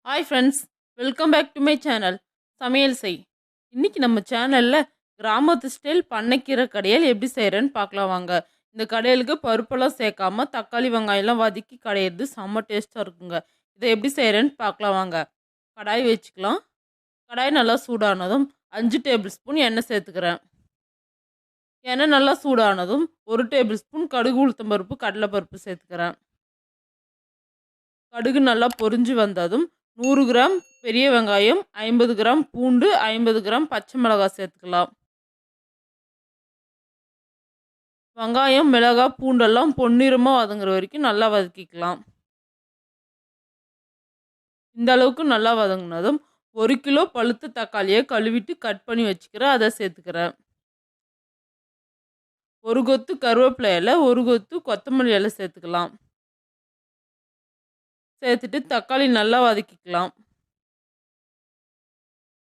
Hi friends, welcome back to my channel சமையல் செய். இன்னைக்கு நம்ம சேனலில் கிராமத்து ஸ்டைல் பண்ணைக்கீரை கடையல் எப்படி செய்கிறேன்னு பார்க்கலாம் வாங்க. இந்த கடையலுக்கு பருப்பெல்லாம் சேர்க்காம தக்காளி வெங்காயம்லாம் வதக்கி கடையிறது செம்ம டேஸ்ட்டாக இருக்குங்க. இதை எப்படி செய்கிறேன்னு பார்க்கலாம் வாங்க. கடாய் வச்சுக்கலாம். கடாய் நல்லா சூடானதும் 5 டேபிள் ஸ்பூன் எண்ணெய் சேர்த்துக்கிறேன். எண்ணெய் நல்லா சூடானதும் 1 டேபிள் ஸ்பூன் கடுகு உளுத்தம்பருப்பு கடலைப்பருப்பு சேர்த்துக்கிறேன். கடுகு நல்லா பொரிஞ்சு வந்ததும் 100 கிராம் பெரிய வெங்காயம், 50 கிராம் பூண்டு, 50 கிராம் பச்சை மிளகாய் சேர்த்துக்கலாம். வெங்காயம், மிளகாய், பூண்டெல்லாம் பொன்னிறமாக வதங்குற வரைக்கும் நல்லா வதக்கிக்கலாம். இந்த அளவுக்கு நல்லா வதங்கினதும் 1 கிலோ பழுத்த தக்காளியை கழுவிட்டு கட் பண்ணி வச்சுக்கிறேன், அதை சேர்த்துக்கிறேன். ஒரு கொத்து கருவேப்பிலை இலை, ஒரு கொத்து கொத்தமல்லி இலை சேர்த்துக்கலாம். சேர்த்துட்டு தக்காளி நல்லா வதக்கிக்கலாம்.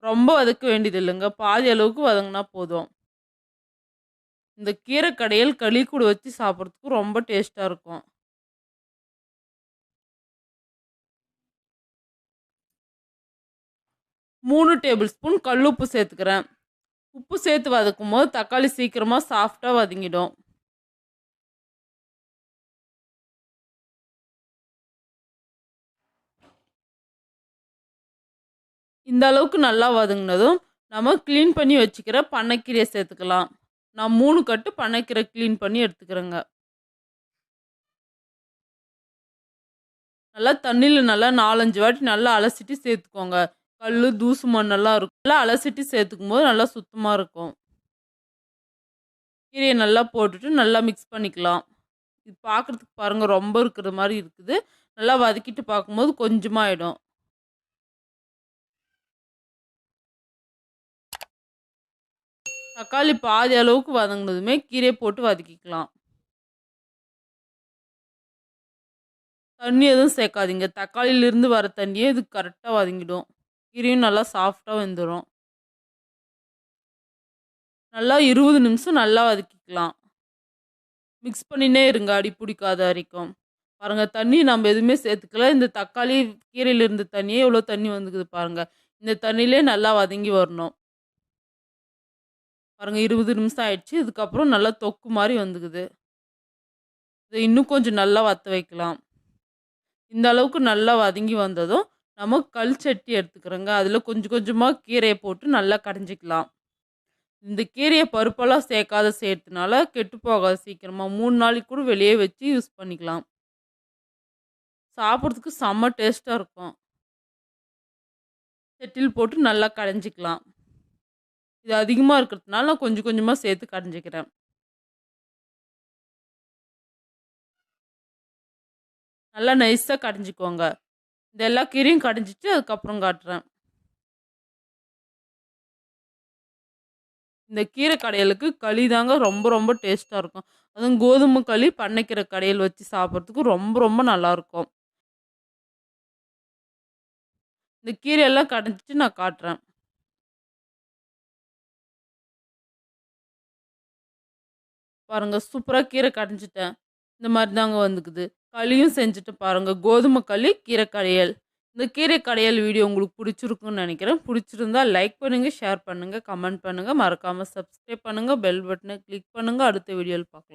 ரொம்ப வதக்க வேண்டியது இல்லைங்க, பாதி அளவுக்கு வதங்கினா போதும். இந்த கீரை கடையல் களி கூட வச்சு சாப்பிட்றதுக்கு ரொம்ப டேஸ்ட்டாக இருக்கும். மூணு டேபிள் ஸ்பூன் கல்லுப்பு சேர்த்துக்கிறேன். உப்பு சேர்த்து வதக்கும் போது தக்காளி சீக்கிரமாக சாஃப்டாக வதங்கிடும். இந்த அளவுக்கு நல்லா வதங்கினதும் நம்ம க்ளீன் பண்ணி வச்சுக்கிற பண்ணைக்கீரையை சேர்த்துக்கலாம். நான் 3 கட்டு பண்ணைக்கீரை க்ளீன் பண்ணி எடுத்துக்கிறேங்க. நல்லா தண்ணியில் நல்லா 4-5 வாட்டி நல்லா அலசிட்டு சேர்த்துக்கோங்க. கல், தூசு மண்ணெல்லாம் இருக்கும், நல்லா அலசிட்டு சேர்த்துக்கும் போது நல்லா சுத்தமாக இருக்கும். கீரையை நல்லா போட்டுட்டு நல்லா மிக்ஸ் பண்ணிக்கலாம். இது பார்க்குறதுக்கு பாருங்கள் ரொம்ப இருக்கிற மாதிரி இருக்குது. நல்லா வதக்கிட்டு பார்க்கும்போது கொஞ்சமாக ஆகிடும். தக்காளி பாதி அளவுக்கு வதங்கினதுமே கீரையை போட்டு வதக்கிக்கலாம். தண்ணி எதுவும் சேர்க்காதீங்க, தக்காளியிலிருந்து வர தண்ணியே இது கரெக்டாக வதங்கிடும். கீரையும் நல்லா சாஃப்டாக வெந்துடும். நல்லா 20 நிமிஷம் நல்லா வதக்கிக்கலாம். மிக்ஸ் பண்ணினே இருங்க, அடி பிடிக்காத வரைக்கும். பாருங்கள், தண்ணி நம்ம எதுவுமே சேர்த்துக்கல. இந்த தக்காளி கீரையில் இருந்த தண்ணியே எவ்வளோ தண்ணி வந்துக்குது பாருங்கள். இந்த தண்ணியிலே நல்லா வதங்கி வரணும். பாருங்கள், 20 நிமிஷம் ஆயிடுச்சு. இதுக்கப்புறம் நல்லா தொக்கு மாதிரி வந்துக்குது. இதை இன்னும் கொஞ்சம் நல்லா வற்ற வைக்கலாம். இந்த அளவுக்கு நல்லா வதங்கி வந்ததும் நம்ம கல் சட்டி எடுத்துக்கிறோங்க. அதில் கொஞ்சம் கொஞ்சமாக கீரையை போட்டு நல்லா கடைஞ்சிக்கலாம். இந்த கீரையை பருப்பெல்லாம் சேர்க்காத சேர்த்துனால கெட்டு போகாது சீக்கிரமாக. 3 நாளைக்கு கூட வெளியே வச்சு யூஸ் பண்ணிக்கலாம். சாப்பிட்றதுக்கு செம்ம டேஸ்ட்டாக இருக்கும். சட்டியில் போட்டு நல்லா கடைஞ்சிக்கலாம். இது அதிகமாக இருக்கிறதுனால நான் கொஞ்சம் கொஞ்சமாக சேர்த்து கடைஞ்சிக்கிறேன். நல்லா நைஸாக கடைஞ்சிக்கோங்க. இந்த எல்லா கீரையும் கடைஞ்சிட்டு அதுக்கப்புறம் காட்டுறேன். இந்த கீரை கடையலுக்கு களி தாங்க ரொம்ப ரொம்ப டேஸ்ட்டாக இருக்கும். அதுவும் கோதுமை களி பண்ணைக்கீரை கடையல் வச்சு சாப்பிட்றதுக்கு ரொம்ப ரொம்ப நல்லாயிருக்கும். இந்த கீரையெல்லாம் கடைஞ்சிட்டு நான் காட்டுறேன். பாருங்கள், சூப்பராக கீரை கடைஞ்சிட்டேன். இந்த மாதிரி தாங்க வந்துக்குது. களியும் செஞ்சுட்டு பாருங்கள், கோதுமை களி கீரை கடையல். இந்த கீரை கடையல் வீடியோ உங்களுக்கு பிடிச்சிருக்குன்னு நினைக்கிறேன். பிடிச்சிருந்தா லைக் பண்ணுங்கள், ஷேர் பண்ணுங்கள், கமெண்ட் பண்ணுங்கள், மறக்காமல் சப்ஸ்கிரைப் பண்ணுங்கள், பெல் பட்டனை கிளிக் பண்ணுங்கள். அடுத்த வீடியோவில் பார்க்கலாம்.